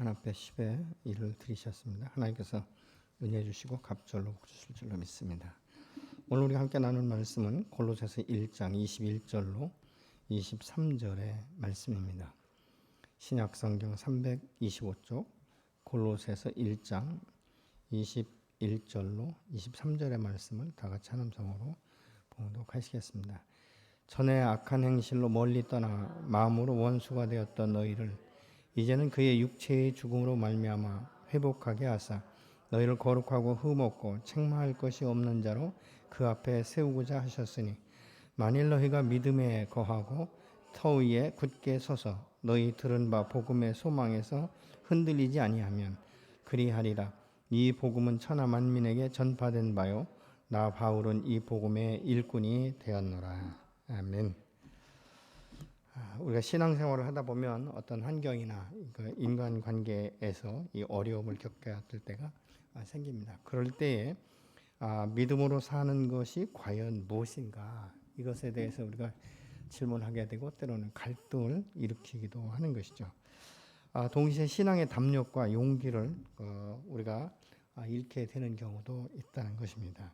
하나 앞에 10의 일을 들이셨습니다. 하나님께서 은혜 주시고 갑절로 복 주실 줄로 믿습니다. 오늘 우리가 함께 나눌 말씀은 골로새서 1장 21절로 23절의 말씀입니다. 신약성경 325쪽 골로새서 1장 21절로 23절의 말씀을 다 같이 하나님성으로 봉독하시겠습니다. 전에 악한 행실로 멀리 떠나 마음으로 원수가 되었던 너희를 이제는 그의 육체의 죽음으로 말미암아 회복하게 하사 너희를 거룩하고 흠없고 책망할 것이 없는 자로 그 앞에 세우고자 하셨으니 만일 너희가 믿음에 거하고 터 위에 굳게 서서 너희 들은 바 복음의 소망에서 흔들리지 아니하면 그리하리라. 이 복음은 천하 만민에게 전파된 바요 나 바울은 이 복음의 일꾼이 되었노라. 아멘. 우리가 신앙생활을 하다 보면 어떤 환경이나 인간관계에서 이 어려움을 겪어야 될 때가 생깁니다. 그럴 때에 믿음으로 사는 것이 과연 무엇인가 이것에 대해서 우리가 질문하게 되고 때로는 갈등을 일으키기도 하는 것이죠. 동시에 신앙의 담력과 용기를 우리가 잃게 되는 경우도 있다는 것입니다.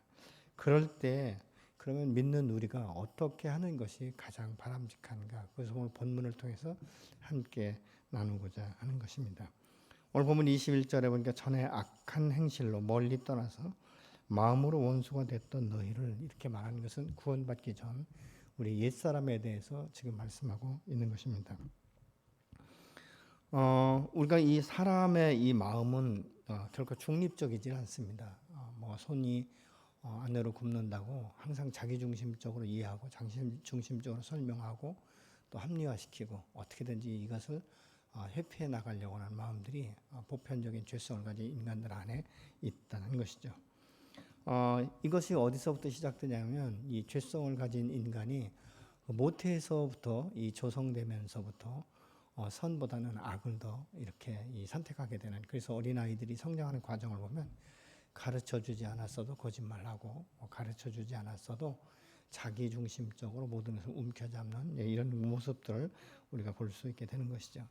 그럴 때 그러면 믿는 우리가 어떻게 하는 것이 가장 바람직한가? 그래서 오늘 본문을 통해서 함께 나누고자 하는 것입니다. 오늘 본문 21절에 보니까 전에 악한 행실로 멀리 떠나서 마음으로 원수가 됐던 너희를 이렇게 말하는 것은 구원받기 전 우리 옛사람에 대해서 지금 말씀하고 있는 것입니다. 우리가 이 사람의 이 마음은 결코 중립적이지 않습니다. 손이 안으로 굽는다고 항상 자기중심적으로 이해하고 자기중심적으로 설명하고 또 합리화시키고 어떻게든지 이것을 회피해 나가려고 하는 마음들이 보편적인 죄성을 가진 인간들 안에 있다는 것이죠. 이것이 어디서부터 시작되냐면 이 죄성을 가진 인간이 모태에서부터 이 조성되면서부터 선보다는 악을 더 이렇게 선택하게 되는, 그래서 어린아이들이 성장하는 과정을 보면 가르쳐주지 않았어도 거짓말하고 가르쳐주지 않았어도 자기중심적으로 모든 것을 움켜잡는 이런 모습들을 우리가 볼 수 있게 되는 것이죠.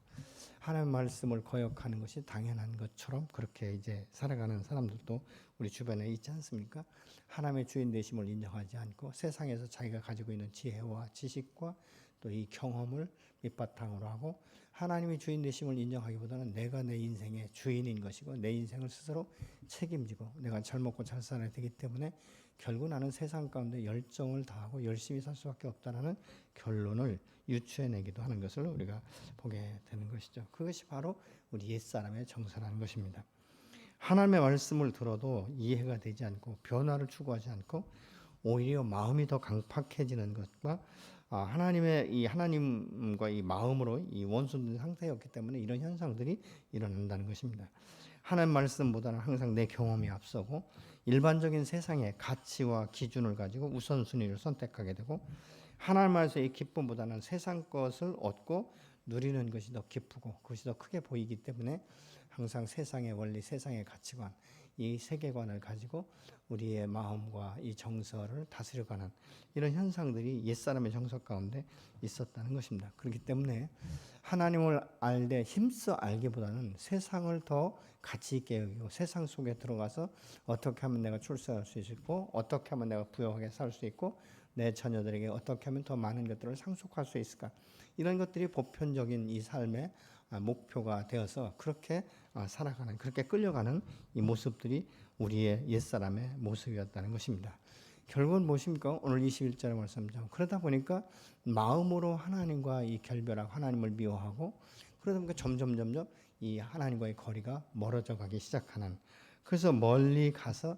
하나님의 말씀을 거역하는 것이 당연한 것처럼 그렇게 이제 살아가는 사람들도 우리 주변에 있지 않습니까? 하나님의 주인 되심을 인정하지 않고 세상에서 자기가 가지고 있는 지혜와 지식과 또 이 경험을 밑바탕으로 하고 하나님의 주인 되심을 인정하기보다는 내가 내 인생의 주인인 것이고 내 인생을 스스로 책임지고 내가 잘 먹고 잘 살아야 되기 때문에 결국 나는 세상 가운데 열정을 다하고 열심히 살 수밖에 없다는 결론을 유추해내기도 하는 것을 우리가 보게 되는 것이죠. 그것이 바로 우리 옛사람의 정서라는 것입니다. 하나님의 말씀을 들어도 이해가 되지 않고 변화를 추구하지 않고 오히려 마음이 더 강팍해지는 것과 하나님과 이 마음으로 이 원수된 상태였기 때문에 이런 현상들이 일어난다는 것입니다. 하나님 말씀보다는 항상 내 경험이 앞서고 일반적인 세상의 가치와 기준을 가지고 우선순위를 선택하게 되고 하나님 말씀의 기쁨보다는 세상 것을 얻고 누리는 것이 더 기쁘고 그것이 더 크게 보이기 때문에 항상 세상의 원리, 세상의 가치관, 이 세계관을 가지고 우리의 마음과 이 정서를 다스려가는 이런 현상들이 옛사람의 정서 가운데 있었다는 것입니다. 그렇기 때문에 하나님을 알되 힘써 알기보다는 세상을 더 가치 있게 여기고 세상 속에 들어가서 어떻게 하면 내가 출세할 수 있고 어떻게 하면 내가 부유하게 살 수 있고 내 자녀들에게 어떻게 하면 더 많은 것들을 상속할 수 있을까, 이런 것들이 보편적인 이 삶의 목표가 되어서 그렇게 살아가는, 그렇게 끌려가는 이 모습들이 우리의 옛사람의 모습이었다는 것입니다. 결국은 무엇입니까? 오늘 21절의 말씀처럼 그러다 보니까 마음으로 하나님과 이 결별하고 하나님을 미워하고 그러다 보니까 점점 이 하나님과의 거리가 멀어져 가기 시작하는, 그래서 멀리 가서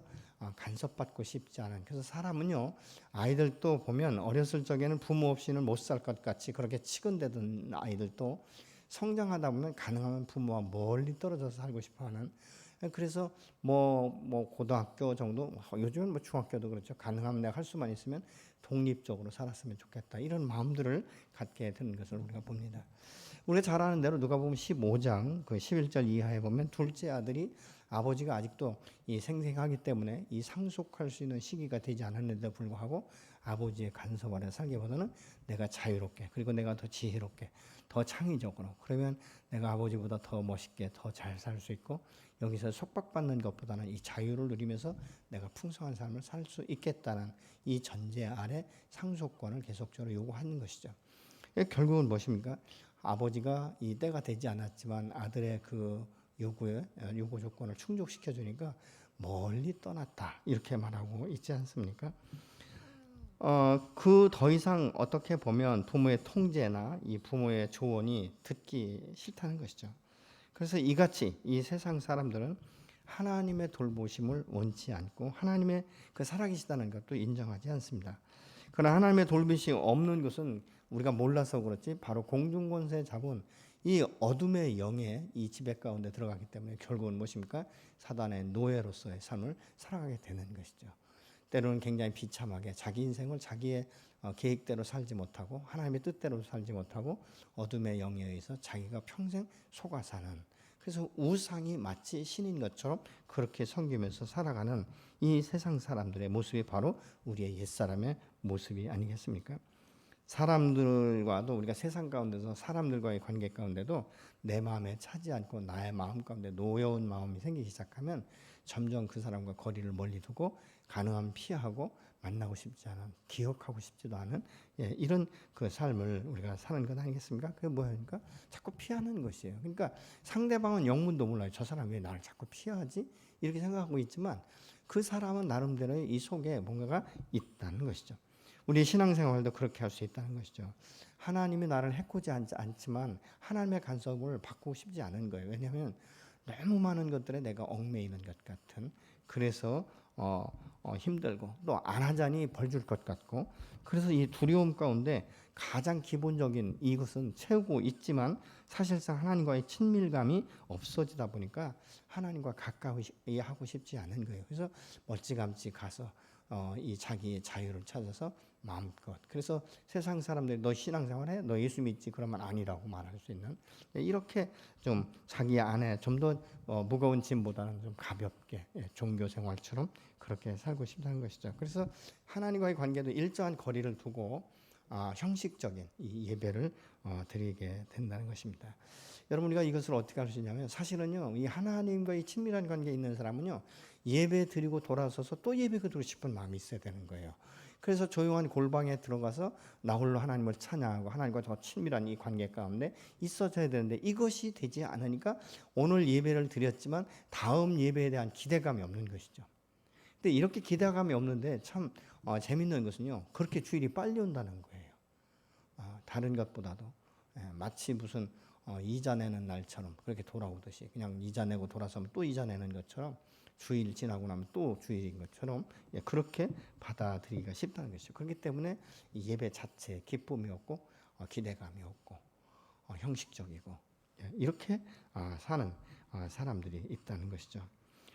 간섭받고 싶지 않은, 그래서 사람은요 아이들도 보면 어렸을 적에는 부모 없이는 못 살 것 같이 그렇게 치근대던 아이들도 성장하다 보면 가능하면 부모와 멀리 떨어져서 살고 싶어하는, 그래서 고등학교 정도, 요즘은 중학교도 그렇죠. 가능하면 내가 할 수만 있으면 독립적으로 살았으면 좋겠다, 이런 마음들을 갖게 되는 것을 우리가 봅니다. 우리가 잘 아는 대로 누가복음 15장 그 11절 이하에 보면 둘째 아들이 아버지가 아직도 이 생생하기 때문에 이 상속할 수 있는 시기가 되지 않았는데도 불구하고 아버지의 간섭 아래 살기보다는 내가 자유롭게, 그리고 내가 더 지혜롭게, 더 창의적으로, 그러면 내가 아버지보다 더 멋있게 더 잘 살 수 있고 여기서 속박받는 것보다는 이 자유를 누리면서 내가 풍성한 삶을 살 수 있겠다는 이 전제 아래 상속권을 계속적으로 요구하는 것이죠. 결국은 무엇입니까? 아버지가 이 때가 되지 않았지만 아들의 그 요구 조건을 충족시켜 주니까 멀리 떠났다 이렇게 말하고 있지 않습니까? 그 더 이상 어떻게 보면 부모의 통제나 이 부모의 조언이 듣기 싫다는 것이죠. 그래서 이같이 이 세상 사람들은 하나님의 돌보심을 원치 않고 하나님의 그 살아계시다는 것도 인정하지 않습니다. 그러나 하나님의 돌보심이 없는 것은 우리가 몰라서 그렇지 바로 공중권세 잡은 이 어둠의 영에 이 지배 가운데 들어가기 때문에 결국은 무엇입니까? 사단의 노예로서의 삶을 살아가게 되는 것이죠. 때로는 굉장히 비참하게 자기 인생을 자기의 계획대로 살지 못하고 하나님의 뜻대로 살지 못하고 어둠의 영에 의해서 자기가 평생 속아 사는, 그래서 우상이 마치 신인 것처럼 그렇게 섬기면서 살아가는 이 세상 사람들의 모습이 바로 우리의 옛사람의 모습이 아니겠습니까? 사람들과도 우리가 세상 가운데서 사람들과의 관계 가운데도 내 마음에 차지 않고 나의 마음 가운데 노여운 마음이 생기기 시작하면 점점 그 사람과 거리를 멀리 두고 가능하면 피하고 만나고 싶지 않은, 기억하고 싶지도 않은 이런 그 삶을 우리가 사는 것 아니겠습니까? 그게 뭐니까 자꾸 피하는 것이에요. 그러니까 상대방은 영문도 몰라요. 저 사람 왜 나를 자꾸 피하지? 이렇게 생각하고 있지만 그 사람은 나름대로의 이 속에 뭔가가 있다는 것이죠. 우리 신앙생활도 그렇게 할 수 있다는 것이죠. 하나님이 나를 해코지 않지만 하나님의 간섭을 받고 싶지 않은 거예요. 왜냐하면 너무 많은 것들에 내가 얽매이는 것 같은, 그래서 힘들고 또 안 하자니 벌 줄 것 같고, 그래서 이 두려움 가운데 가장 기본적인 이것은 채우고 있지만 사실상 하나님과의 친밀감이 없어지다 보니까 하나님과 가까이 하고 싶지 않은 거예요. 그래서 멀찌감치 가서 이 자기의 자유를 찾아서 마음껏, 그래서 세상 사람들이 너 신앙생활해? 너 예수 믿지? 그러면 아니라고 말할 수 있는, 이렇게 좀 자기 안에 좀 더 무거운 짐보다는 좀 가볍게 종교생활처럼 그렇게 살고 싶다는 것이죠. 그래서 하나님과의 관계도 일정한 거리를 두고 형식적인 이 예배를 드리게 된다는 것입니다. 여러분, 우리가 이것을 어떻게 할 수 있냐면 사실은요, 이 하나님과의 친밀한 관계에 있는 사람은요, 예배 드리고 돌아서서 또 예배 드리고 싶은 마음이 있어야 되는 거예요. 그래서 조용한 골방에 들어가서 나 홀로 하나님을 찬양하고 하나님과 더 친밀한 이 관계 가운데 있어져야 되는데 이것이 되지 않으니까 오늘 예배를 드렸지만 다음 예배에 대한 기대감이 없는 것이죠. 근데 이렇게 기대감이 없는데 참 재밌는 것은요, 그렇게 주일이 빨리 온다는 거예요. 다른 것보다도 마치 무슨 이자 내는 날처럼 그렇게 돌아오듯이 그냥 이자 내고 돌아서면 또 이자 내는 것처럼 주일 지나고 나면 또 주일인 것처럼 그렇게 받아들이기가 쉽다는 것이죠. 그렇기 때문에 이 예배 자체에 기쁨이 없고 기대감이 없고 형식적이고 이렇게 사는 사람들이 있다는 것이죠.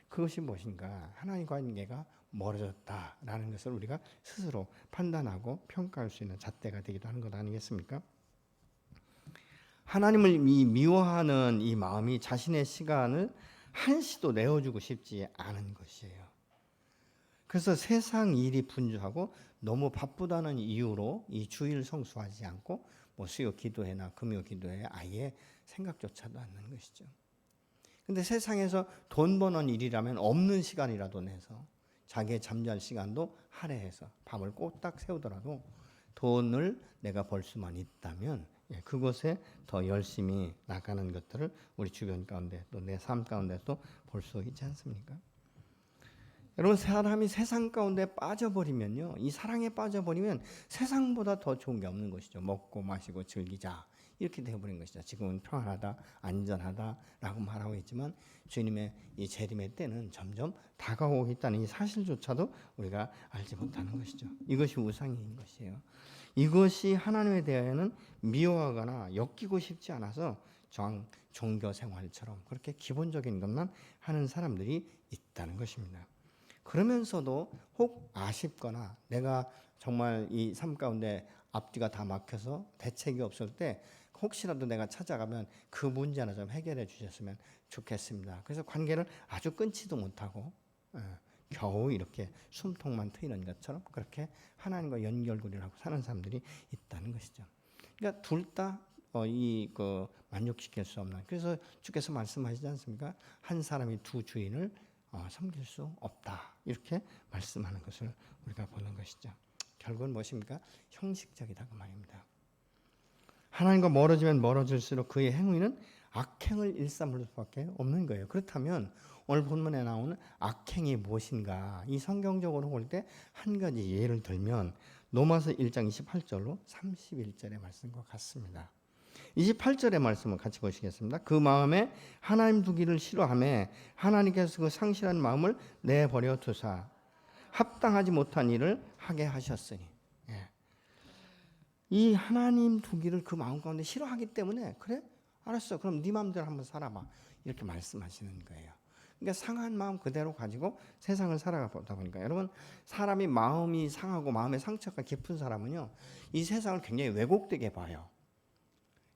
그것이 무엇인가? 하나님과의 관계가 멀어졌다라는 것을 우리가 스스로 판단하고 평가할 수 있는 잣대가 되기도 하는 것 아니겠습니까? 하나님을 미워하는 이 마음이 자신의 시간을 한시도 내어주고 싶지 않은 것이에요. 그래서 세상 일이 분주하고 너무 바쁘다는 이유로 이 주일 성수하지 않고 수요 기도회나 금요 기도회에 아예 생각조차도 않는 것이죠. 근데 세상에서 돈 버는 일이라면 없는 시간이라도 내서 자기의 잠잘 시간도 할애해서 밤을 꼬딱 새우더라도 돈을 내가 벌 수만 있다면 그곳에 더 열심히 나가는 것들을 우리 주변 가운데 또 내 삶 가운데도 볼 수 있지 않습니까? 여러분, 사람이 세상 가운데 빠져버리면요, 이 사랑에 빠져버리면 세상보다 더 좋은 게 없는 것이죠. 먹고 마시고 즐기자 이렇게 되어버린 것이죠. 지금은 평안하다 안전하다라고 말하고 있지만 주님의 이 재림의 때는 점점 다가오고 있다는 이 사실조차도 우리가 알지 못하는 것이죠. 이것이 우상인 것이에요. 이것이 하나님에 대하여는 미워하거나 엮이고 싶지 않아서 종교 생활처럼 그렇게 기본적인 것만 하는 사람들이 있다는 것입니다. 그러면서도 혹 아쉽거나 내가 정말 이 삶 가운데 앞뒤가 다 막혀서 대책이 없을 때 혹시라도 내가 찾아가면 그 문제 하나 좀 해결해 주셨으면 좋겠습니다. 그래서 관계를 아주 끊지도 못하고 겨우 이렇게 숨통만 트이는 것처럼 그렇게 하나님과 연결고리를 하고 사는 사람들이 있다는 것이죠. 그러니까 둘 다 만족시킬 수 없는. 그래서 주께서 말씀하시지 않습니까? 한 사람이 두 주인을 섬길 수 없다. 이렇게 말씀하는 것을 우리가 보는 것이죠. 결국은 무엇입니까? 형식적이다 그 말입니다. 하나님과 멀어지면 멀어질수록 그의 행위는 악행을 일삼을 수밖에 없는 거예요. 그렇다면 오늘 본문에 나오는 악행이 무엇인가? 이 성경적으로 볼 때 한 가지 예를 들면 로마서 1장 28절로 31절의 말씀과 같습니다. 28절의 말씀을 같이 보시겠습니다. 그 마음에 하나님 두기를 싫어하며 하나님께서 그 상실한 마음을 내버려 두사 합당하지 못한 일을 하게 하셨으니. 예. 이 하나님 두기를 그 마음 가운데 싫어하기 때문에 그래? 알았어. 그럼 네 마음대로 한번 살아봐. 이렇게 말씀하시는 거예요. 그러니까 상한 마음 그대로 가지고 세상을 살아가다 보니까 여러분 사람이 마음이 상하고 마음의 상처가 깊은 사람은요. 이 세상을 굉장히 왜곡되게 봐요.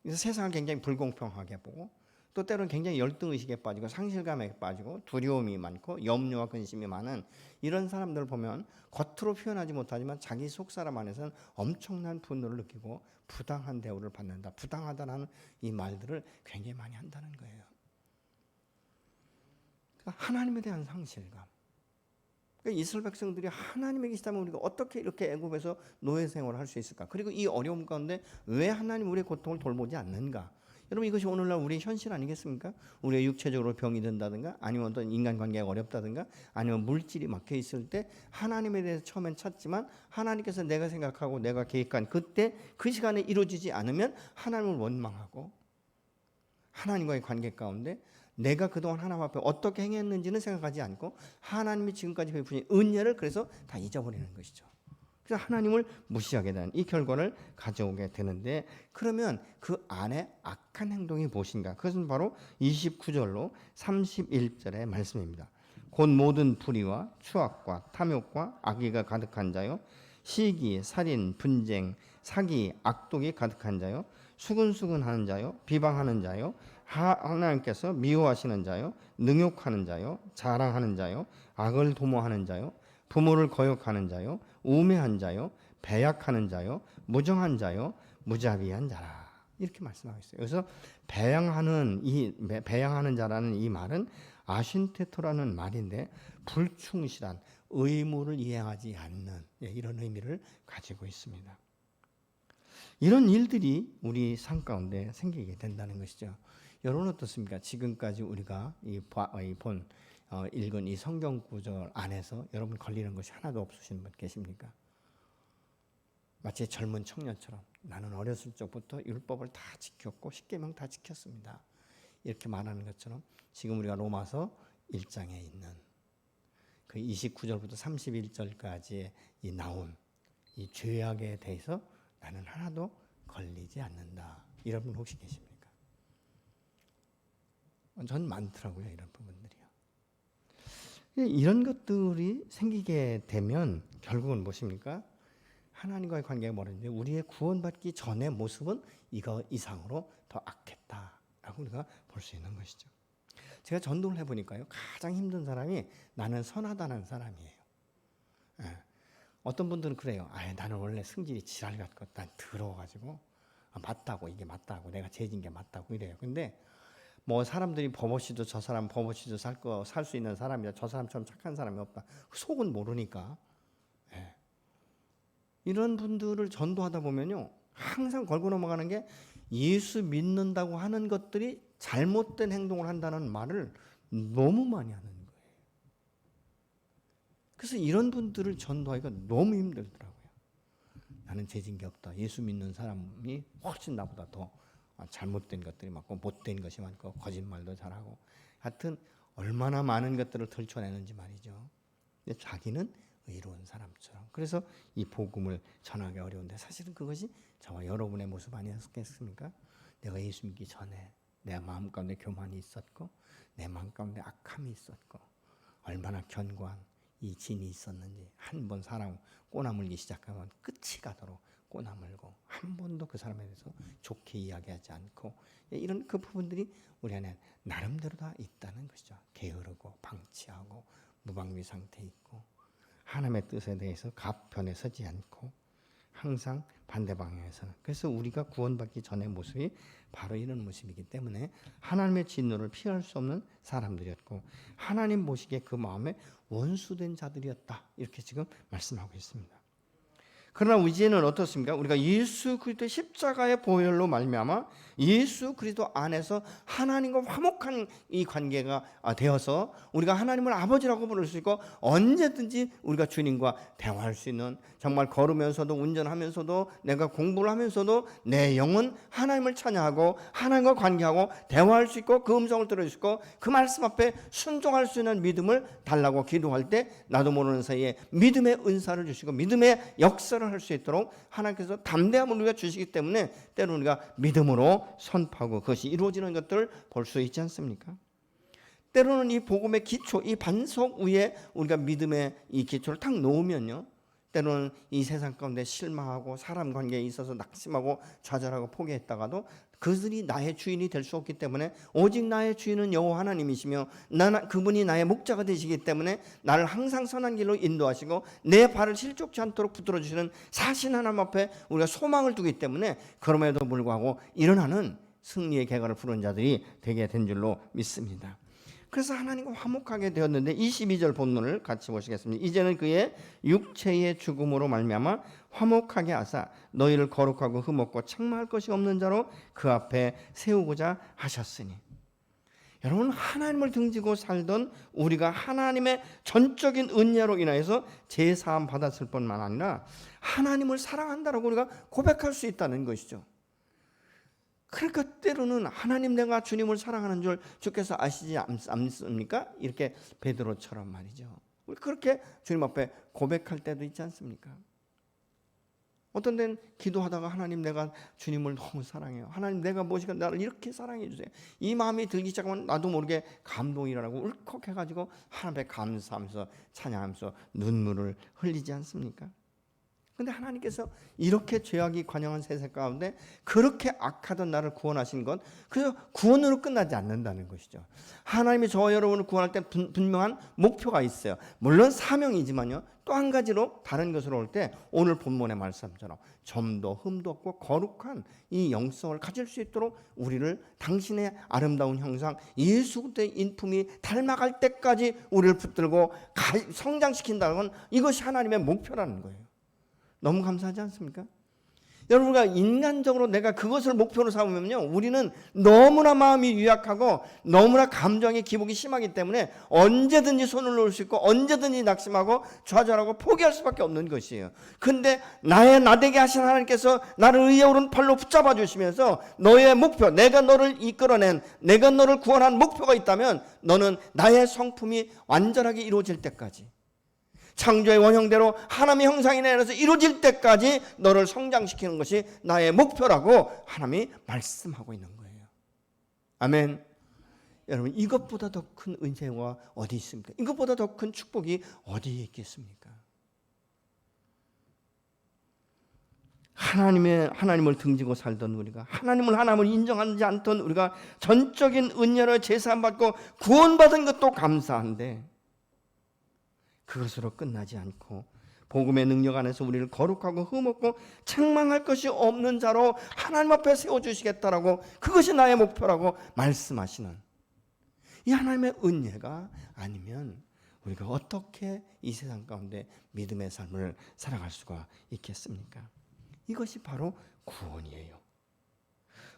그래서 세상을 굉장히 불공평하게 보고 또 때로는 굉장히 열등의식에 빠지고 상실감에 빠지고 두려움이 많고 염려와 근심이 많은 이런 사람들을 보면 겉으로 표현하지 못하지만 자기 속사람 안에서는 엄청난 분노를 느끼고 부당한 대우를 받는다. 부당하다는 이 말들을 굉장히 많이 한다는 거예요. 그러니까 하나님에 대한 상실감. 그러니까 이스라엘 백성들이 하나님에 계시다면 우리가 어떻게 이렇게 애굽에서 노예 생활을 할 수 있을까? 그리고 이 어려움 가운데 왜 하나님 우리의 고통을 돌보지 않는가? 여러분 이것이 오늘날 우리의 현실 아니겠습니까? 우리가 육체적으로 병이 든다든가 아니면 어떤 인간관계가 어렵다든가 아니면 물질이 막혀 있을 때 하나님에 대해서 처음엔 찾지만 하나님께서 내가 생각하고 내가 계획한 그때 그 시간에 이루어지지 않으면 하나님을 원망하고 하나님과의 관계 가운데 내가 그동안 하나님 앞에 어떻게 행했는지는 생각하지 않고 하나님이 지금까지 베푸신 은혜를 그래서 다 잊어버리는 것이죠. 그래서 하나님을 무시하게 되는 이 결과를 가져오게 되는데 그러면 그 안에 악한 행동이 무엇인가? 그것은 바로 29절로 31절의 말씀입니다. 곧 모든 불의와 추악과 탐욕과 악의가 가득한 자요 시기, 살인, 분쟁, 사기, 악독이 가득한 자요 수근수근하는 자요 비방하는 자요 하나님께서 미워하시는 자요 능욕하는 자요 자랑하는 자요 악을 도모하는 자요 부모를 거역하는 자요 우매한 자요 배약하는 자요 무정한 자요 무자비한 자라 이렇게 말씀하고 있어요. 그래서 배양하는 자라는 이 말은 아신테토라는 말인데 불충실한 의무를 이행하지 않는 이런 의미를 가지고 있습니다. 이런 일들이 우리 삶 가운데 생기게 된다는 것이죠. 여러분 어떻습니까? 지금까지 우리가 읽은 이 성경 구절 안에서 여러분 걸리는 것이 하나도 없으신 분 계십니까? 마치 젊은 청년처럼 나는 어렸을 적부터 율법을 다 지켰고 십계명 다 지켰습니다. 이렇게 말하는 것처럼 지금 우리가 로마서 1장에 있는 그 29절부터 31절까지 나온 이 죄악에 대해서 나는 하나도 걸리지 않는다. 이런 분 혹시 계십니까? 전 많더라고요. 이런 부분들이요. 이런 것들이 생기게 되면 결국은 무엇입니까? 하나님과의 관계가 멀어지는데 우리의 구원받기 전의 모습은 이거 이상으로 더 악했다라고 우리가 볼 수 있는 것이죠. 제가 전도를 해보니까요. 가장 힘든 사람이 나는 선하다는 사람이에요. 예. 어떤 분들은 그래요. 나는 원래 승질이 지랄 같고 난 더러워가지고 맞다고 이게 맞다고 내가 죄진 게 맞다고 이래요. 근데 뭐 사람들이 버버시도 저 사람 버버시도 살 수 있는 사람이다. 저 사람처럼 착한 사람이 없다. 속은 모르니까. 예. 이런 분들을 전도하다 보면요. 항상 걸고 넘어가는 게 예수 믿는다고 하는 것들이 잘못된 행동을 한다는 말을 너무 많이 하는 거예요. 그래서 이런 분들을 전도하기가 너무 힘들더라고요. 나는 죄진 게 없다. 예수 믿는 사람이 훨씬 나보다 더 잘못된 것들이 많고 못된 것이 많고 거짓말도 잘하고 하여튼 얼마나 많은 것들을 덜쳐내는지 말이죠. 근데 자기는 의로운 사람처럼. 그래서 이 복음을 전하기 어려운데 사실은 그것이 저와 여러분의 모습 아니었겠습니까? 내가 예수 믿기 전에 내 마음 가운데 교만이 있었고 내 마음 가운데 악함이 있었고 얼마나 견고한 이 진이 있었는지 한 번 사람 꼬나물기 시작하면 끝이 가도록 꼬나물고 한 번도 그 사람에 대해서 좋게 이야기하지 않고 이런 그 부분들이 우리 안에 나름대로 다 있다는 것이죠. 게으르고 방치하고 무방비 상태에 있고 하나님의 뜻에 대해서 갑편에 서지 않고 항상 반대 방향에서는. 그래서 우리가 구원받기 전의 모습이 바로 이런 모습이기 때문에 하나님의 진노를 피할 수 없는 사람들이었고 하나님 보시기에 그 마음에 원수된 자들이었다. 이렇게 지금 말씀하고 있습니다. 그러나 이제는 어떻습니까? 우리가 예수 그리스도의 십자가의 보혈로 말미암아 예수 그리스도 안에서 하나님과 화목한 이 관계가 되어서 우리가 하나님을 아버지라고 부를 수 있고 언제든지 우리가 주님과 대화할 수 있는, 정말 걸으면서도 운전하면서도 내가 공부를 하면서도 내 영은 하나님을 찬양하고 하나님과 관계하고 대화할 수 있고 그 음성을 들을 수 있고 그 말씀 앞에 순종할 수 있는 믿음을 달라고 기도할 때 나도 모르는 사이에 믿음의 은사를 주시고 믿음의 역사를 할 수 있도록 하나님께서 담대함을 우리가 주시기 때문에 때로 우리가 믿음으로 선포하고 그것이 이루어지는 것들을 볼 수 있지 않습니까? 때로는 이 복음의 기초, 이 반석 위에 우리가 믿음의 이 기초를 탁 놓으면요, 때로는 이 세상 가운데 실망하고 사람 관계에 있어서 낙심하고 좌절하고 포기했다가도 그들이 나의 주인이 될 수 없기 때문에 오직 나의 주인은 여호와 하나님이시며 그분이 나의 목자가 되시기 때문에 나를 항상 선한 길로 인도하시고 내 발을 실족치 않도록 붙들어 주시는 사신 하나님 앞에 우리가 소망을 두기 때문에 그럼에도 불구하고 일어나는 승리의 계가를 부른 자들이 되게 된 줄로 믿습니다. 그래서 하나님과 화목하게 되었는데 22절 본문을 같이 보시겠습니다. 이제는 그의 육체의 죽음으로 말미암아 화목하게 하사 너희를 거룩하고 흠없고 책망할 것이 없는 자로 그 앞에 세우고자 하셨으니. 여러분, 하나님을 등지고 살던 우리가 하나님의 전적인 은혜로 인하여서 제사함 받았을 뿐만 아니라 하나님을 사랑한다라고 우리가 고백할 수 있다는 것이죠. 그러니까 때로는 하나님 내가 주님을 사랑하는 줄 주께서 아시지 않습니까? 이렇게 베드로처럼 말이죠. 우리 그렇게 주님 앞에 고백할 때도 있지 않습니까? 어떤 데는 기도하다가 하나님 내가 주님을 너무 사랑해요. 하나님 내가 무엇인가 나를 이렇게 사랑해 주세요. 이 마음이 들기 시작하면 나도 모르게 감동이 일어나고 울컥해가지고 하나님 앞에 감사하면서 찬양하면서 눈물을 흘리지 않습니까? 그런데 하나님께서 이렇게 죄악이 관영한 세상 가운데 그렇게 악하던 나를 구원하신 것, 그래서 구원으로 끝나지 않는다는 것이죠. 하나님이 저와 여러분을 구원할 때 분명한 목표가 있어요. 물론 사명이지만요, 또 한 가지로 다른 것으로 올 때 오늘 본문의 말씀처럼 좀 더 흠도 없고 거룩한 이 영성을 가질 수 있도록 우리를 당신의 아름다운 형상 예수 그리스도의 인품이 닮아갈 때까지 우리를 붙들고 성장시킨다는 건 이것이 하나님의 목표라는 거예요. 너무 감사하지 않습니까? 여러분과 인간적으로 내가 그것을 목표로 삼으면요, 우리는 너무나 마음이 유약하고 너무나 감정의 기복이 심하기 때문에 언제든지 손을 놓을 수 있고 언제든지 낙심하고 좌절하고 포기할 수밖에 없는 것이에요. 근데 나의 나되게 하신 하나님께서 나를 의에 오른 팔로 붙잡아 주시면서 너의 목표, 내가 너를 이끌어낸, 내가 너를 구원한 목표가 있다면 너는 나의 성품이 완전하게 이루어질 때까지, 창조의 원형대로 하나님의 형상이 내려서 이루어질 때까지 너를 성장시키는 것이 나의 목표라고 하나님이 말씀하고 있는 거예요. 아멘. 여러분, 이것보다 더 큰 은혜가 어디 있습니까? 이것보다 더 큰 축복이 어디에 있겠습니까? 하나님을 등지고 살던 우리가, 하나님을 인정하지 않던 우리가 전적인 은혜로 제사받고 구원받은 것도 감사한데 그것으로 끝나지 않고 복음의 능력 안에서 우리를 거룩하고 흠없고 책망할 것이 없는 자로 하나님 앞에 세워주시겠다라고, 그것이 나의 목표라고 말씀하시는 이 하나님의 은혜가 아니면 우리가 어떻게 이 세상 가운데 믿음의 삶을 살아갈 수가 있겠습니까? 이것이 바로 구원이에요.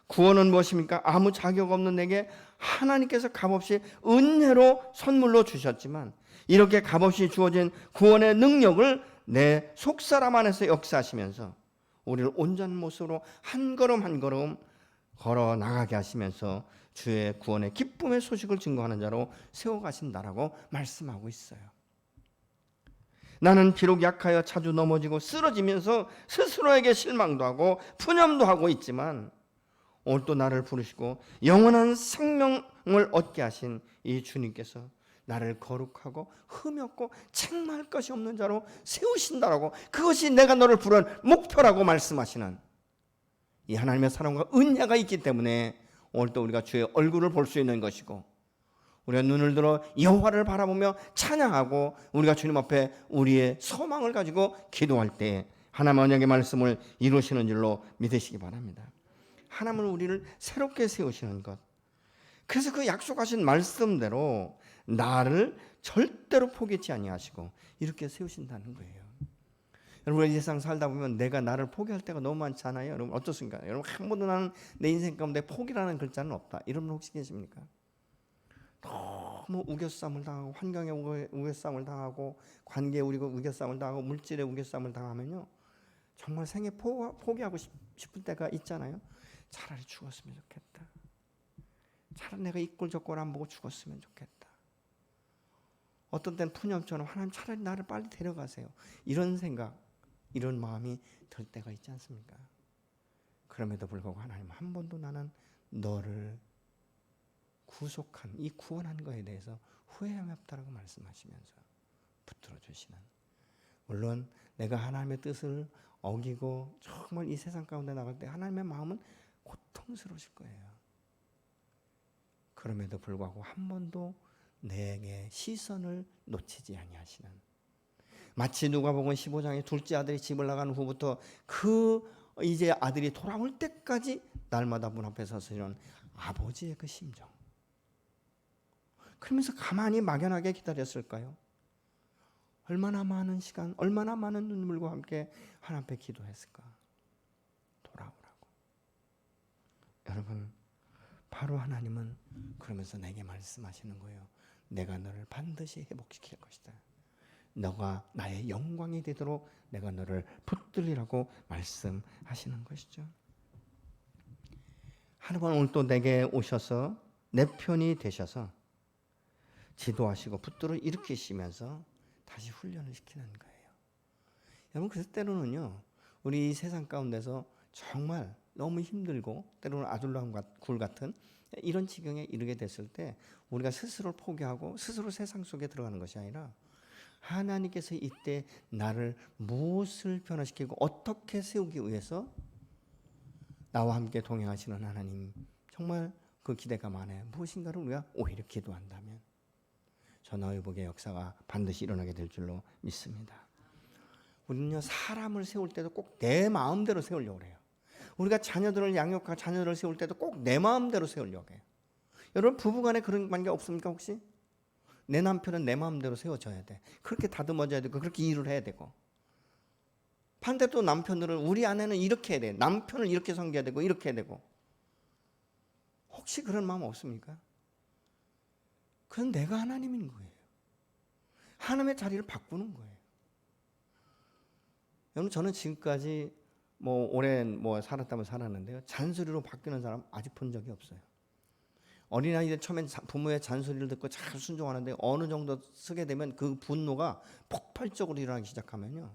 구원은 무엇입니까? 아무 자격 없는 내게 하나님께서 값없이 은혜로 선물로 주셨지만 이렇게 값없이 주어진 구원의 능력을 내 속사람 안에서 역사하시면서 우리를 온전한 모습으로 한 걸음 한 걸음 걸어 나가게 하시면서 주의 구원의 기쁨의 소식을 증거하는 자로 세워가신다라고 말씀하고 있어요. 나는 비록 약하여 자주 넘어지고 쓰러지면서 스스로에게 실망도 하고 푸념도 하고 있지만 오늘 또 나를 부르시고 영원한 생명을 얻게 하신 이 주님께서 나를 거룩하고 흠이 없고 책망할 것이 없는 자로 세우신다라고, 그것이 내가 너를 부른 목표라고 말씀하시는 이 하나님의 사랑과 은혜가 있기 때문에 오늘 또 우리가 주의 얼굴을 볼 수 있는 것이고, 우리가 눈을 들어 여호와를 바라보며 찬양하고 우리가 주님 앞에 우리의 소망을 가지고 기도할 때 하나님 언약의 말씀을 이루시는 줄로 믿으시기 바랍니다. 하나님은 우리를 새롭게 세우시는 것. 그래서 그 약속하신 말씀대로 나를 절대로 포기치 아니하시고 이렇게 세우신다는 거예요. 여러분, 이 세상 살다 보면 내가 나를 포기할 때가 너무 많잖아요. 여러분 어떻습니까? 여러분 한 번도 나는 내 인생 가운데 포기라는 글자는 없다. 이런 분 혹시 계십니까? 너무 우겨싸움을 당하고 환경에 우겨싸움을 당하고 관계에 우겨싸움을 당하고 물질에 우겨싸움을 당하면요, 정말 생에 포기하고 싶을 때가 있잖아요. 차라리 죽었으면 좋겠다. 차라리 내가 이 꼴 저 꼴 안 보고 죽었으면 좋겠다. 어떤 때는 푸념처럼 하나님 차라리 나를 빨리 데려가세요. 이런 생각, 이런 마음이 들 때가 있지 않습니까? 그럼에도 불구하고 하나님 한 번도 나는 너를 구속한, 이 구원한 것에 대해서 후회함이 없다라고 말씀하시면서 붙들어 주시는, 물론 내가 하나님의 뜻을 어기고 정말 이 세상 가운데 나갈 때 하나님의 마음은 고통스러우실 거예요. 그럼에도 불구하고 한 번도 내게 시선을 놓치지 아니하시는, 마치 누가복음 15장에 둘째 아들이 집을 나간 후부터 그 이제 아들이 돌아올 때까지 날마다 문 앞에 서시는 아버지의 그 심정, 그러면서 가만히 막연하게 기다렸을까요? 얼마나 많은 시간, 얼마나 많은 눈물과 함께 하나님 앞에 기도했을까? 돌아오라고. 여러분, 바로 하나님은 그러면서 내게 말씀하시는 거예요. 내가 너를 반드시 회복시킬 것이다. 너가 나의 영광이 되도록 내가 너를 붙들리라고 말씀하시는 것이죠. 하나님은 오늘 또 내게 오셔서 내 편이 되셔서 지도하시고 붙들어 일으키시면서 다시 훈련을 시키는 거예요. 여러분, 그래서 때로는요, 우리 이 세상 가운데서 정말 너무 힘들고 때로는 아둘람 굴 같은 이런 지경에 이르게 됐을 때 우리가 스스로를 포기하고 스스로 세상 속에 들어가는 것이 아니라 하나님께서 이때 나를 무엇을 변화시키고 어떻게 세우기 위해서 나와 함께 동행하시는 하나님, 정말 그 기대가 많아요. 무엇인가를 우리가 오히려 기도한다면 저 너희 복의 역사가 반드시 일어나게 될 줄로 믿습니다. 우리는요, 사람을 세울 때도 꼭 내 마음대로 세우려고 해요. 우리가 자녀들을 양육하고 자녀들을 세울 때도 꼭 내 마음대로 세우려고 해요. 여러분, 부부간에 그런 관계 없습니까 혹시? 내 남편은 내 마음대로 세워져야 돼. 그렇게 다듬어져야 되고 그렇게 일을 해야 되고, 반대로 남편들은 우리 아내는 이렇게 해야 돼. 남편을 이렇게 섬겨야 되고 이렇게 해야 되고. 혹시 그런 마음 없습니까? 그건 내가 하나님인 거예요. 하나님의 자리를 바꾸는 거예요. 여러분, 저는 지금까지 오랜 살았다면 살았는데요, 잔소리로 바뀌는 사람 아직 본 적이 없어요. 어린아이들 처음엔 부모의 잔소리를 듣고 잘 순종하는데 어느 정도 쓰게 되면 그 분노가 폭발적으로 일어나기 시작하면요,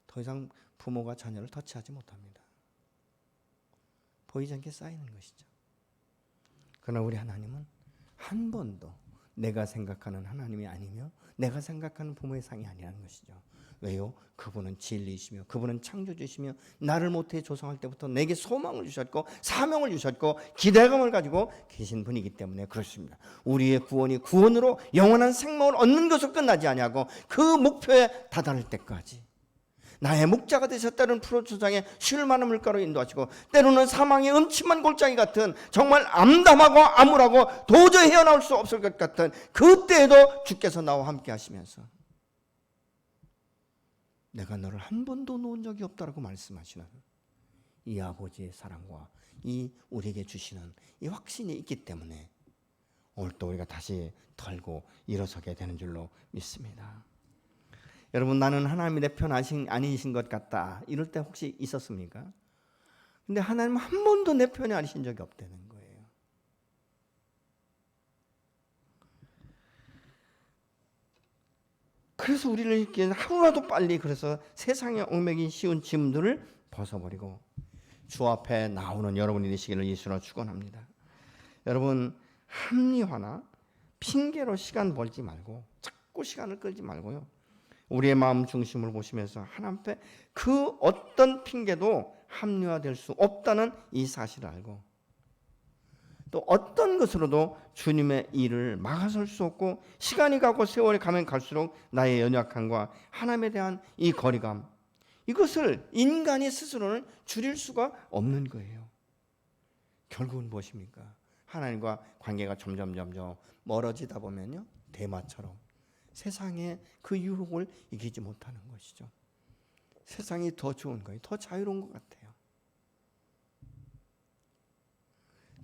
더 이상 부모가 자녀를 터치하지 못합니다. 보이지 않게 쌓이는 것이죠. 그러나 우리 하나님은 한 번도 내가 생각하는 하나님이 아니며 내가 생각하는 부모의 상이 아니라는 것이죠. 왜요? 그분은 진리이시며 그분은 창조주시며 나를 모태에 조성할 때부터 내게 소망을 주셨고 사명을 주셨고 기대감을 가지고 계신 분이기 때문에 그렇습니다. 우리의 구원이 구원으로 영원한 생명을 얻는 것으로 끝나지 아니하고 그 목표에 다다를 때까지 나의 목자가 되셨다는 프로초장에 쉴 만한 물가로 인도하시고, 때로는 사망의 음침한 골짜기 같은 정말 암담하고 암울하고 도저히 헤어나올 수 없을 것 같은 그때에도 주께서 나와 함께 하시면서 내가 너를 한 번도 놓은 적이 없다라고 말씀하시는 이 아버지의 사랑과 이 우리에게 주시는 이 확신이 있기 때문에 오늘 또 우리가 다시 털고 일어서게 되는 줄로 믿습니다. 여러분, 나는 하나님이 내 편 아니신 것 같다, 이럴 때 혹시 있었습니까? 근데 하나님은 한 번도 내 편이 아니신 적이 없다는 거예요. 그래서 우리를 이렇게 하루라도 빨리 그래서 세상에 얽매기 쉬운 짐들을 벗어버리고 주 앞에 나오는 여러분이 되시기를 예수로 축원합니다. 여러분, 합리화나 핑계로 시간 벌지 말고 자꾸 시간을 끌지 말고요, 우리의 마음 중심을 보시면서 하나님 앞에 그 어떤 핑계도 합리화될 수 없다는 이 사실을 알고, 또 어떤 것으로도 주님의 일을 막아설 수 없고 시간이 가고 세월이 가면 갈수록 나의 연약함과 하나님에 대한 이 거리감, 이것을 인간이 스스로는 줄일 수가 없는 거예요. 결국은 무엇입니까? 하나님과 관계가 점점 멀어지다 보면요, 대마처럼 세상의 그 유혹을 이기지 못하는 것이죠. 세상이 더 좋은 거예요. 더 자유로운 것 같아요.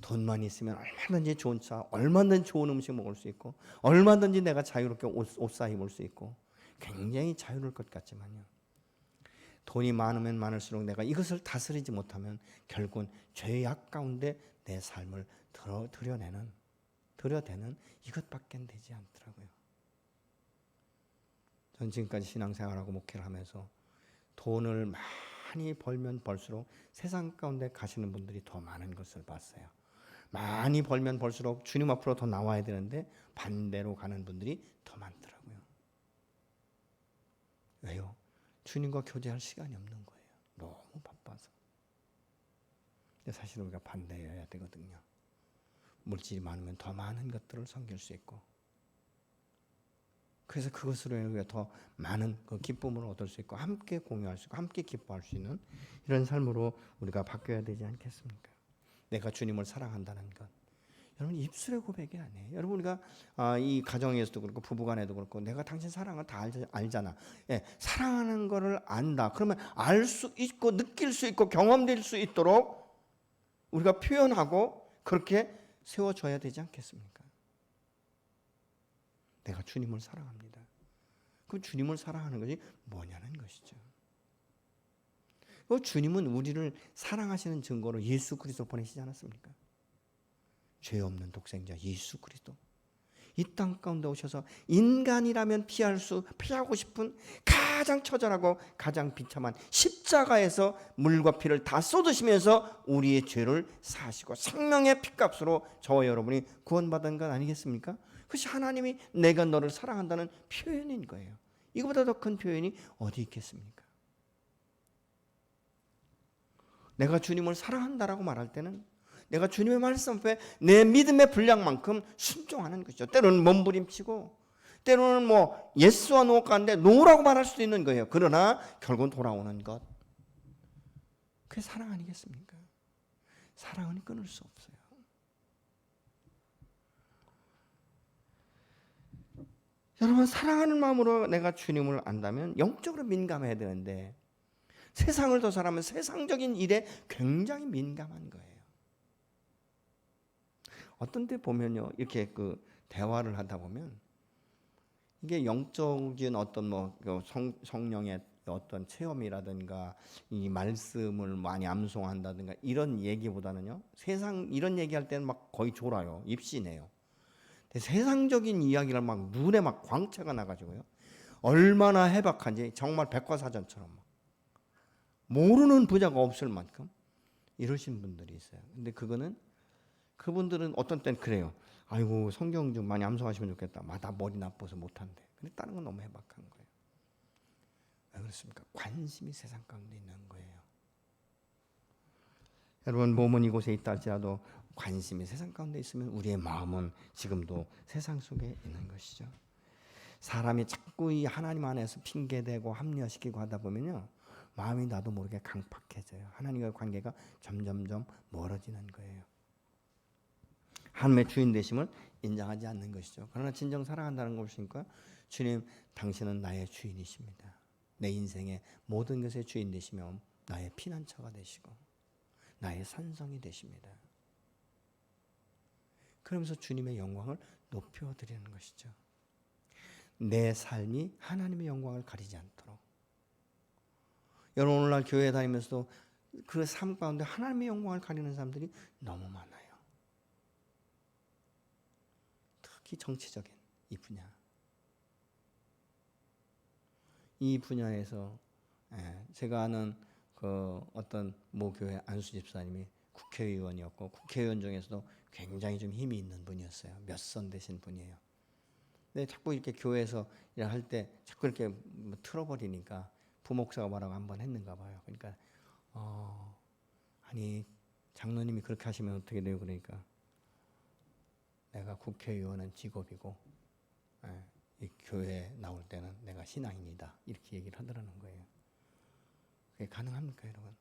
돈만 있으면 얼마든지 좋은 차, 얼마든지 좋은 음식 먹을 수 있고, 얼마든지 내가 자유롭게 옷 사 입을 수 있고, 굉장히 자유로울 것 같지만요, 돈이 많으면 많을수록 내가 이것을 다스리지 못하면 결국은 죄악 가운데 내 삶을 들여대는 이것밖에 되지 않더라고요. 전 지금까지 신앙생활하고 목회를 하면서 돈을 많이 벌면 벌수록 세상 가운데 가시는 분들이 더 많은 것을 봤어요. 많이 벌면 벌수록 주님 앞으로 더 나와야 되는데 반대로 가는 분들이 더 많더라고요. 왜요? 주님과 교제할 시간이 없는 거예요. 너무 바빠서. 근데 사실 우리가 반대여야 되거든요. 물질이 많으면 더 많은 것들을 섬길 수 있고, 그래서 그것으로 우리가 더 많은 그 기쁨을 얻을 수 있고, 함께 공유할 수 있고, 함께 기뻐할 수 있는 이런 삶으로 우리가 바뀌어야 되지 않겠습니까? 내가 주님을 사랑한다는 것, 여러분 입술의 고백이 아니에요. 여러분 우리가 이 가정에서도 그렇고 부부간에도 그렇고 내가 당신 사랑을 다 알잖아. 예, 사랑하는 거를 안다. 그러면 알 수 있고 느낄 수 있고 경험될 수 있도록 우리가 표현하고 그렇게 세워줘야 되지 않겠습니까? 내가 주님을 사랑합니다. 그럼 주님을 사랑하는 것이 뭐냐는 것이죠. 주님은 우리를 사랑하시는 증거로 예수 그리스도 보내시지 않았습니까? 죄 없는 독생자 예수 그리스도 이 땅 가운데 오셔서 인간이라면 피하고 싶은 가장 처절하고 가장 비참한 십자가에서 물과 피를 다 쏟으시면서 우리의 죄를 사하시고 생명의 피값으로 저와 여러분이 구원받은 것 아니겠습니까? 그것이 하나님이 내가 너를 사랑한다는 표현인 거예요. 이거보다 더 큰 표현이 어디 있겠습니까? 내가 주님을 사랑한다라고 말할 때는 내가 주님의 말씀 앞에 내 믿음의 분량만큼 순종하는 것이죠. 때로는 몸부림치고 때로는 뭐 예스와 노 가운데 노라고 말할 수도 있는 거예요. 그러나 결국은 돌아오는 것, 그게 사랑 아니겠습니까? 사랑은 끊을 수 없어요. 여러분 사랑하는 마음으로 내가 주님을 안다면 영적으로 민감해야 되는데 세상을 더 사랑하면 세상적인 일에 굉장히 민감한 거예요. 어떤 때 보면요, 이렇게 그 대화를 하다 보면 이게 영적인 어떤 뭐 성령의 어떤 체험이라든가 이 말씀을 많이 암송한다든가 이런 얘기보다는요, 세상 이런 얘기할 때는 막 거의 졸아요, 입시네요. 세상적인 이야기를 막 눈에 막 광채가 나가지고요, 얼마나 해박한지 정말 백과사전처럼 막 모르는 분야가 없을 만큼 이러신 분들이 있어요. 근데 그분들은 어떤 때는 그래요. 아이고 성경 좀 많이 암송하시면 좋겠다. 나 머리 나빠서 못한대. 근데 다른 건 너무 해박한 거예요. 왜 그렇습니까? 관심이 세상 가운데 있는 거예요. 여러분 몸은 이곳에 있다 할지라도 관심이 세상 가운데 있으면 우리의 마음은 지금도 세상 속에 있는 것이죠. 사람이 자꾸 이 하나님 안에서 핑계대고 합리화시키고 하다 보면요, 마음이 나도 모르게 강팍해져요. 하나님과의 관계가 점점점 멀어지는 거예요. 하나님의 주인 되심을 인정하지 않는 것이죠. 그러나 진정 사랑한다는 것이니까 주님 당신은 나의 주인이십니다. 내 인생의 모든 것의 주인 되시며 나의 피난처가 되시고 나의 산성이 되십니다. 그러면서 주님의 영광을 높여드리는 것이죠. 내 삶이 하나님의 영광을 가리지 않도록. 여러분 오늘날 교회 다니면서도 그 삶 가운데 하나님의 영광을 가리는 사람들이 너무 많아요. 특히 정치적인 이 분야에서 제가 아는 그 어떤 모교회 안수 집사님이 국회의원이었고 국회의원 중에서도 굉장히 좀 힘이 있는 분이었어요. 몇 선 되신 분이에요. 근데 자꾸 이렇게 교회에서 일할 때 자꾸 이렇게 틀어버리니까 부목사가 뭐라고 한번 했는가 봐요. 그러니까 아니 장로님이 그렇게 하시면 어떻게 돼요? 그러니까 내가 국회의원은 직업이고 이 교회에 나올 때는 내가 신앙인이다, 이렇게 얘기를 하더라는 거예요. 그게 가능합니까, 여러분?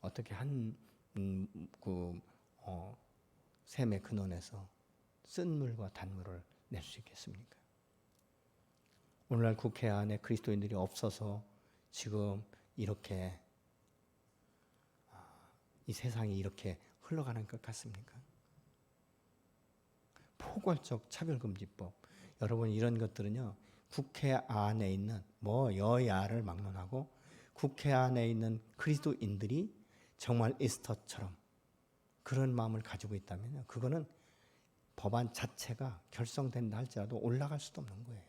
어떻게 샘의 근원에서 쓴 물과 단물을 낼 수 있겠습니까? 오늘날 국회 안에 그리스도인들이 없어서 지금 이렇게 이 세상이 이렇게 흘러가는 것 같습니까? 포괄적 차별금지법, 여러분 이런 것들은요, 국회 안에 있는 여야를 막론하고 국회 안에 있는 그리스도인들이 정말 에스더처럼 그런 마음을 가지고 있다면 그거는 법안 자체가 결성된다 할지라도 올라갈 수도 없는 거예요.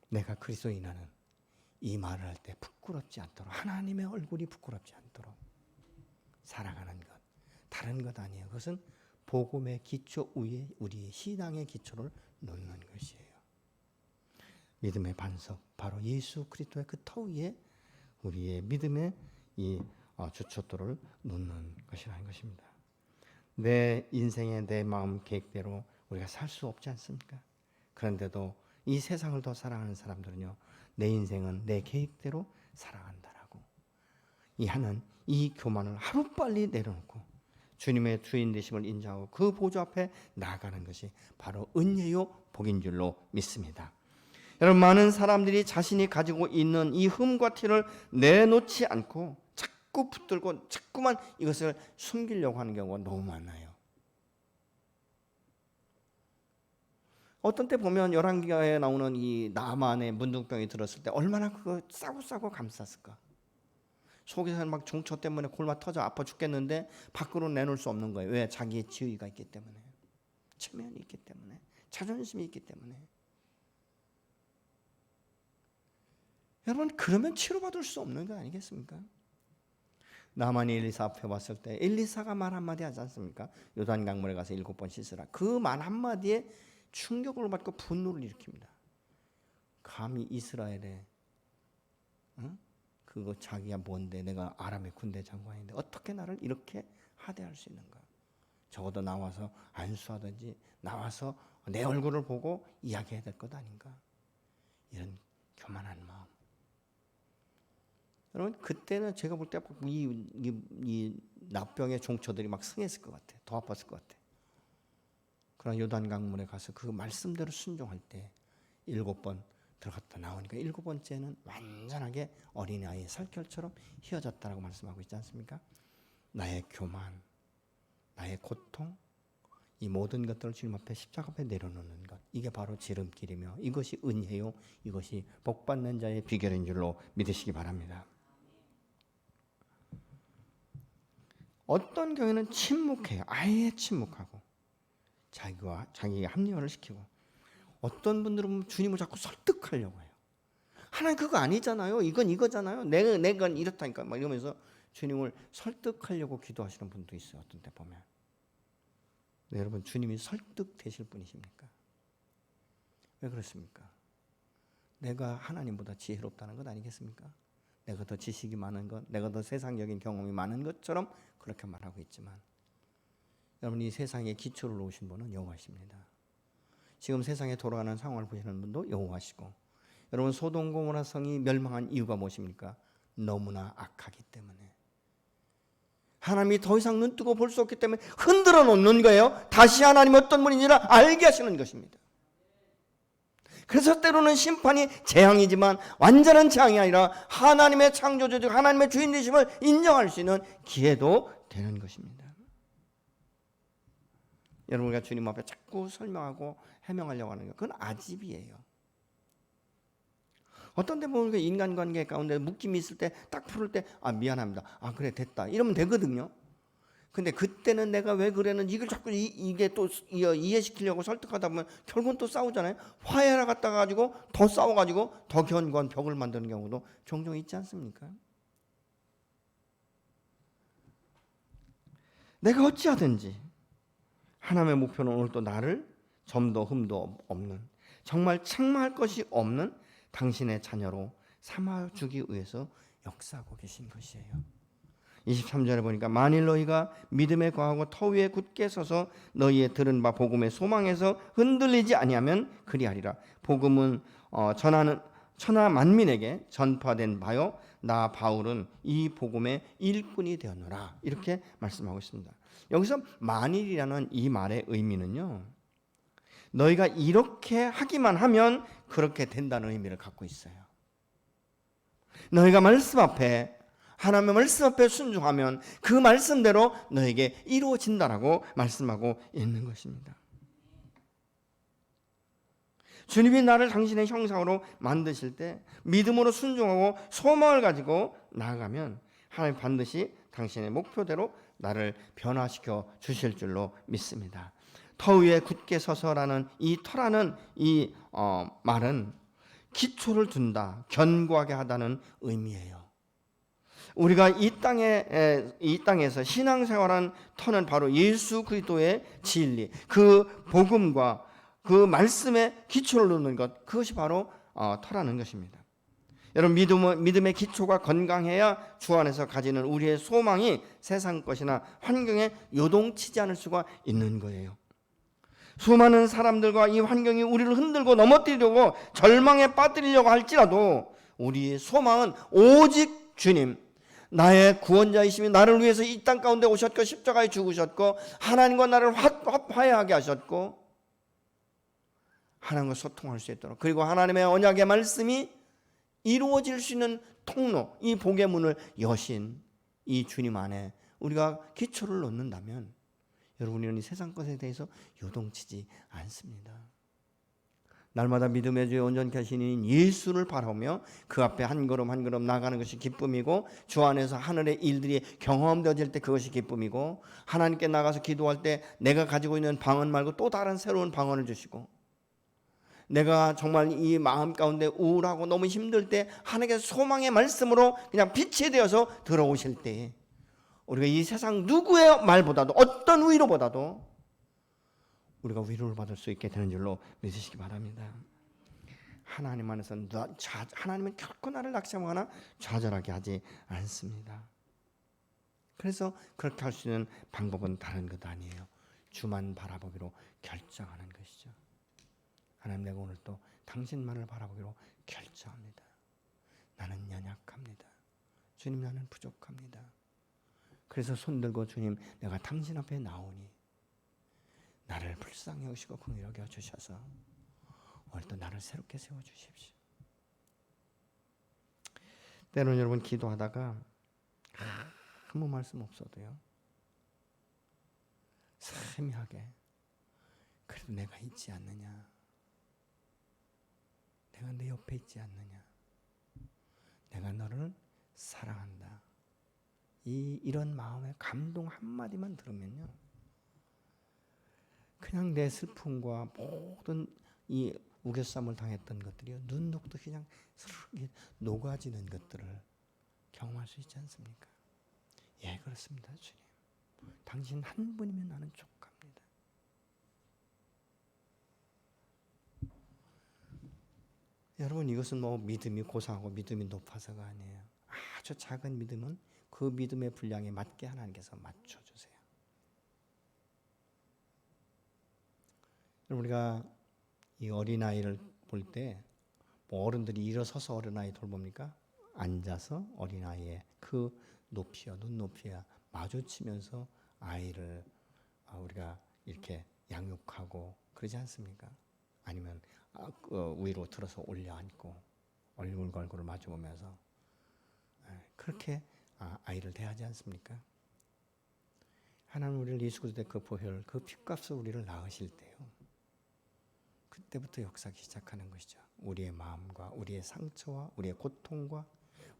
내가 그리스도인이라는 이 말을 할 때 부끄럽지 않도록, 하나님의 얼굴이 부끄럽지 않도록 살아가는 것, 다른 것 아니에요. 그것은 복음의 기초 위에 우리의 신앙의 기초를 놓는 것이에요. 믿음의 반석, 바로 예수 그리스도의 그 터 위에 우리의 믿음의 이 주춧돌을 놓는 것이라는 것입니다. 내 인생의 내 마음 계획대로 우리가 살 수 없지 않습니까? 그런데도 이 세상을 더 사랑하는 사람들은요, 내 인생은 내 계획대로 살아간다라고 하는 이 교만을 하루빨리 내려놓고 주님의 주인 되심을 인정하고 그 보좌 앞에 나아가는 것이 바로 은혜요 복인 줄로 믿습니다. 여러분, 많은 사람들이 자신이 가지고 있는 이 흠과 티를 내놓지 않고 자꾸 붙들고 자꾸만 이것을 숨기려고 하는 경우가 너무 많아요. 어떤 때 보면 열왕기하에 나오는 이 나만의 문둥병이 들었을 때 얼마나 그거 싸고 감쌌을까. 속에서는 막 종초 때문에 골마 터져 아파 죽겠는데 밖으로 내놓을 수 없는 거예요. 왜? 자기의 지위가 있기 때문에, 체면이 있기 때문에, 자존심이 있기 때문에. 여러분, 그러면 치료받을 수 없는 거 아니겠습니까? 나만이 엘리사 앞에 왔을 때 엘리사가 말 한마디 하지 않습니까? 요단 강물에 가서 7번 씻으라. 그 말 한마디에 충격을 받고 분노를 일으킵니다. 감히 이스라엘에 그거 자기가 뭔데, 내가 아람의 군대 장관인데 어떻게 나를 이렇게 하대할 수 있는가? 적어도 나와서 안수하든지 나와서 내 얼굴을 보고 이야기해야 될 것 아닌가? 이런 교만한 마음. 여러분, 그때는 제가 볼 때 이 납병의 종초들이 막 승했을 것 같아요. 더 아팠을 것 같아요. 그러나 요단 강물에 가서 그 말씀대로 순종할 때 7번 들어갔다 나오니까 7번째는 완전하게 어린아이의 살결처럼 휘어졌다라고 말씀하고 있지 않습니까? 나의 교만, 나의 고통, 이 모든 것들을 주님 앞에 십자가 앞에 내려놓는 것, 이게 바로 지름길이며 이것이 은혜요, 이것이 복받는 자의 비결인 줄로 믿으시기 바랍니다. 어떤 경우에는 침묵해요. 아예 침묵하고 자기가 합리화를 시키고, 어떤 분들은 주님을 자꾸 설득하려고 해요. 하나님 그거 아니잖아요. 이건 이거잖아요. 내가 이렇다니까 막 이러면서 주님을 설득하려고 기도하시는 분도 있어요. 어떤 때 보면. 네, 여러분, 주님이 설득되실 분이십니까? 왜 그렇습니까? 내가 하나님보다 지혜롭다는 것 아니겠습니까? 내가 더 지식이 많은 것, 내가 더 세상적인 경험이 많은 것처럼 그렇게 말하고 있지만, 여러분, 이 세상에 기초를 놓으신 분은 여호와십니다. 지금 세상에 돌아가는 상황을 보시는 분도 여호와시고, 여러분, 소돔 고모라 성이 멸망한 이유가 무엇입니까? 너무나 악하기 때문에. 하나님이 더 이상 눈뜨고 볼 수 없기 때문에 흔들어 놓는 거예요. 다시 하나님이 어떤 분인지를 알게 하시는 것입니다. 그래서 때로는 심판이 재앙이지만 완전한 재앙이 아니라 하나님의 창조주, 하나님의 주인 되심을 인정할 수 있는 기회도 되는 것입니다. 여러분과 주님 앞에 자꾸 설명하고 해명하려고 하는 것, 그건 아집이에요. 어떤 데 보면 인간관계 가운데 묶임이 있을 때 딱 풀을 때 미안합니다. 그래 됐다 이러면 되거든요. 근데 그때는 내가 왜 그랬는지 이걸 자꾸 이게 또 이해시키려고 설득하다 보면 결국은 또 싸우잖아요. 화해하러 갔다가 가지고 더 싸워가지고 더 견고한 벽을 만드는 경우도 종종 있지 않습니까? 내가 어찌하든지 하나님의 목표는 오늘 또 나를 점도 흠도 없는, 정말 책망할 것이 없는 당신의 자녀로 삼아주기 위해서 역사하고 계신 것이에요. 23절에 보니까 만일 너희가 믿음에 거하고 터 위에 굳게 서서 너희의 들은 바 복음의 소망에서 흔들리지 아니하면 그리하리라. 복음은 전하는 천하 만민에게 전파된 바요 나 바울은 이 복음의 일꾼이 되었노라. 이렇게 말씀하고 있습니다. 여기서 만일이라는 이 말의 의미는요, 너희가 이렇게 하기만 하면 그렇게 된다는 의미를 갖고 있어요. 너희가 말씀 앞에, 하나님의 말씀 앞에 순종하면 그 말씀대로 너에게 이루어진다라고 말씀하고 있는 것입니다. 주님이 나를 당신의 형상으로 만드실 때 믿음으로 순종하고 소망을 가지고 나아가면 하나님 반드시 당신의 목표대로 나를 변화시켜 주실 줄로 믿습니다. 터 위에 굳게 서서라는 이 터라는 이 말은 기초를 둔다, 견고하게 하다는 의미예요. 우리가 이 땅에서 신앙생활한 터는 바로 예수 그리스도의 진리, 그 복음과 그 말씀에 기초를 놓는 것, 그것이 바로 터라는 것입니다. 여러분, 믿음의 기초가 건강해야 주 안에서 가지는 우리의 소망이 세상 것이나 환경에 요동치지 않을 수가 있는 거예요. 수많은 사람들과 이 환경이 우리를 흔들고 넘어뜨리려고 절망에 빠뜨리려고 할지라도 우리의 소망은 오직 주님, 나의 구원자이시며 나를 위해서 이 땅 가운데 오셨고 십자가에 죽으셨고 하나님과 나를 화해하게 하셨고 하나님과 소통할 수 있도록, 그리고 하나님의 언약의 말씀이 이루어질 수 있는 통로, 이 복의 문을 여신 이 주님 안에 우리가 기초를 놓는다면 여러분이 이 세상 것에 대해서 요동치지 않습니다. 날마다 믿음의 주에 온전케 하시는 예수를 바라보며 그 앞에 한 걸음 한 걸음 나가는 것이 기쁨이고, 주 안에서 하늘의 일들이 경험되어질 때 그것이 기쁨이고, 하나님께 나가서 기도할 때 내가 가지고 있는 방언 말고 또 다른 새로운 방언을 주시고, 내가 정말 이 마음 가운데 우울하고 너무 힘들 때 하나님께서 소망의 말씀으로 그냥 빛이 되어서 들어오실 때에 우리가 이 세상 누구의 말보다도, 어떤 위로보다도 우리가 위로를 받을 수 있게 되는 줄로 믿으시기 바랍니다. 하나님 안에서 하나님은 결코 나를 낙심하거나 좌절하게 하지 않습니다. 그래서 그렇게 할 수 있는 방법은 다른 것 아니에요. 주만 바라보기로 결정하는 것이죠. 하나님, 내가 오늘 또 당신만을 바라보기로 결정합니다. 나는 연약합니다. 주님, 나는 부족합니다. 그래서 손들고 주님, 내가 당신 앞에 나오니 나를 불쌍히 여기시고 긍휼히 여겨 주셔서 오늘도 나를 새롭게 세워주십시오. 때로는 여러분 기도하다가 아무 말씀 없어도요, 세미하게 그래도 내가 있지 않느냐, 내가 내 옆에 있지 않느냐, 내가 너를 사랑한다, 이런 마음의 감동 한마디만 들으면요, 그냥 내 슬픔과 모든 이 우겨쌈을 당했던 것들이요, 눈 녹듯이 그냥 스르르 녹아지는 것들을 경험할 수 있지 않습니까? 예, 그렇습니다. 주님, 당신 한 분이면 나는 족합니다. 여러분, 이것은 뭐 믿음이 고상하고 믿음이 높아서가 아니에요. 아주 작은 믿음은 그 믿음의 분량에 맞게 하나님께서 맞춰주세요. 우리가 이 어린아이를 볼 때 뭐 어른들이 일어서서 어린아이 돌봅니까? 앉아서 어린아이의 그 높이와 눈높이와 마주치면서 아이를 우리가 이렇게 양육하고 그러지 않습니까? 아니면 위로 들어서 올려 앉고 얼굴과 얼굴을 마주보면서 그렇게 아이를 대하지 않습니까? 하나님 우리를 예수 그리스도의 그 보혈, 그 핏값을 우리를 낳으실 때요, 그때부터 역사하기 시작하는 것이죠. 우리의 마음과 우리의 상처와 우리의 고통과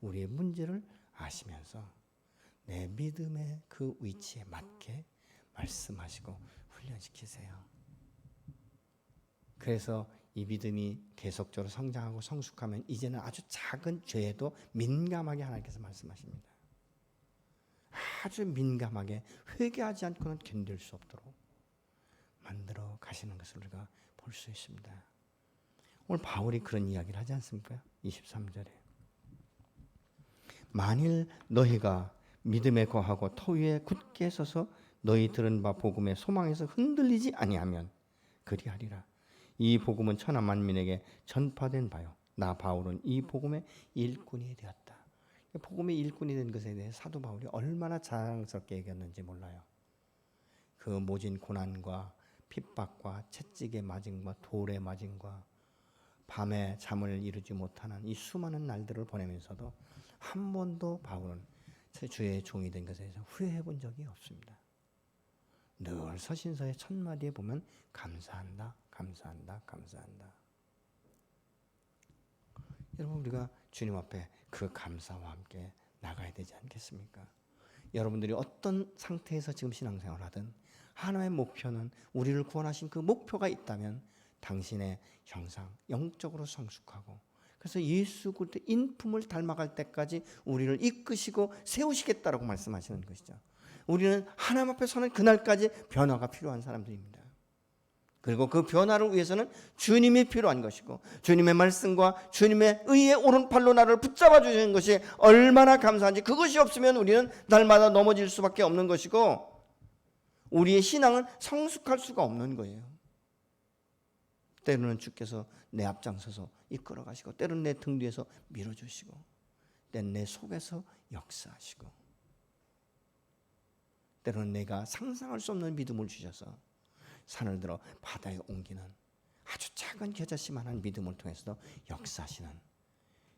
우리의 문제를 아시면서 내 믿음의 그 위치에 맞게 말씀하시고 훈련시키세요. 그래서 이 믿음이 계속적으로 성장하고 성숙하면 이제는 아주 작은 죄에도 민감하게 하나님께서 말씀하십니다. 아주 민감하게 회개하지 않고는 견딜 수 없도록 만들어 가시는 것을 우리가 볼 수 있습니다. 오늘 바울이 그런 이야기를 하지 않습니까? 23절에 만일 너희가 믿음에 거하고 터 위에 굳게 서서 너희 들은 바 복음의 소망에서 흔들리지 아니하면 그리하리라. 이 복음은 천하 만민에게 전파된 바요 나 바울은 이 복음의 일꾼이 되었다. 복음의 일꾼이 된 것에 대해 사도 바울이 얼마나 자랑스럽게 얘기했는지 몰라요. 그 모진 고난과 핍박과 채찍에 맞음과 돌에 맞음과 밤에 잠을 이루지 못하는 이 수많은 날들을 보내면서도 한 번도 바울은 주의 종이 된 것에 대해서 후회해 본 적이 없습니다. 늘 서신서의 첫 마디에 보면 감사한다, 감사한다, 감사한다. 여러분, 우리가 주님 앞에 그 감사와 함께 나가야 되지 않겠습니까? 여러분들이 어떤 상태에서 지금 신앙생활을 하든 하나의 목표는, 우리를 구원하신 그 목표가 있다면 당신의 형상, 영적으로 성숙하고, 그래서 예수 그리스도 인품을 닮아갈 때까지 우리를 이끄시고 세우시겠다라고 말씀하시는 것이죠. 우리는 하나님 앞에 서는 그날까지 변화가 필요한 사람들입니다. 그리고 그 변화를 위해서는 주님이 필요한 것이고, 주님의 말씀과 주님의 의의 오른팔로 나를 붙잡아 주시는 것이 얼마나 감사한지, 그것이 없으면 우리는 날마다 넘어질 수밖에 없는 것이고, 우리의 신앙은 성숙할 수가 없는 거예요. 때로는 주께서 내 앞장서서 이끌어 가시고, 때로는 내 등 뒤에서 밀어주시고, 때로는 내 속에서 역사하시고, 때로는 내가 상상할 수 없는 믿음을 주셔서 산을 들어 바다에 옮기는 아주 작은 겨자씨만한 믿음을 통해서도 역사하시는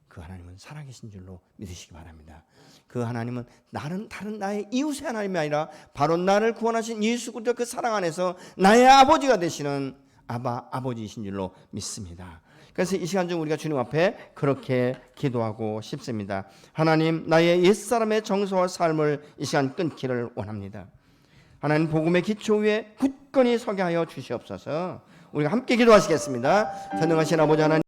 그 하나님은 살아계신 줄로 믿으시기 바랍니다. 그 하나님은 다른 나의 이웃의 하나님이 아니라 바로 나를 구원하신 예수 그리스도 그 사랑 안에서 나의 아버지가 되시는 아버지이신 줄로 믿습니다. 그래서 이 시간 중 우리가 주님 앞에 그렇게 기도하고 싶습니다. 하나님, 나의 옛사람의 정서와 삶을 이 시간 끊기를 원합니다. 하나님, 복음의 기초 위에 굳건히 서게 하여 주시옵소서. 우리가 함께 기도하시겠습니다. 전능하신 아버지 하나님,